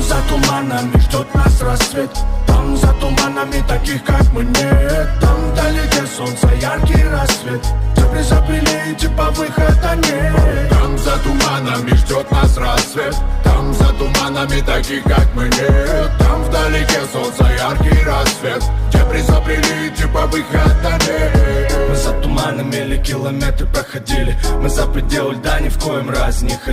за туманами ждет нас рассвет. Там за туманами таких как мы нет. Там вдалеке солнца яркий рассвет, где без апрелей типа выхода нет. Там за туманами ждет нас рассвет. Там за туманами таких как мы нет. Там вдалеке солнца яркий рассвет, где без апрелей типа выхода нет. Мы за туманами или километры проходили. Мы за пределы льда ни в коем разе не ходили.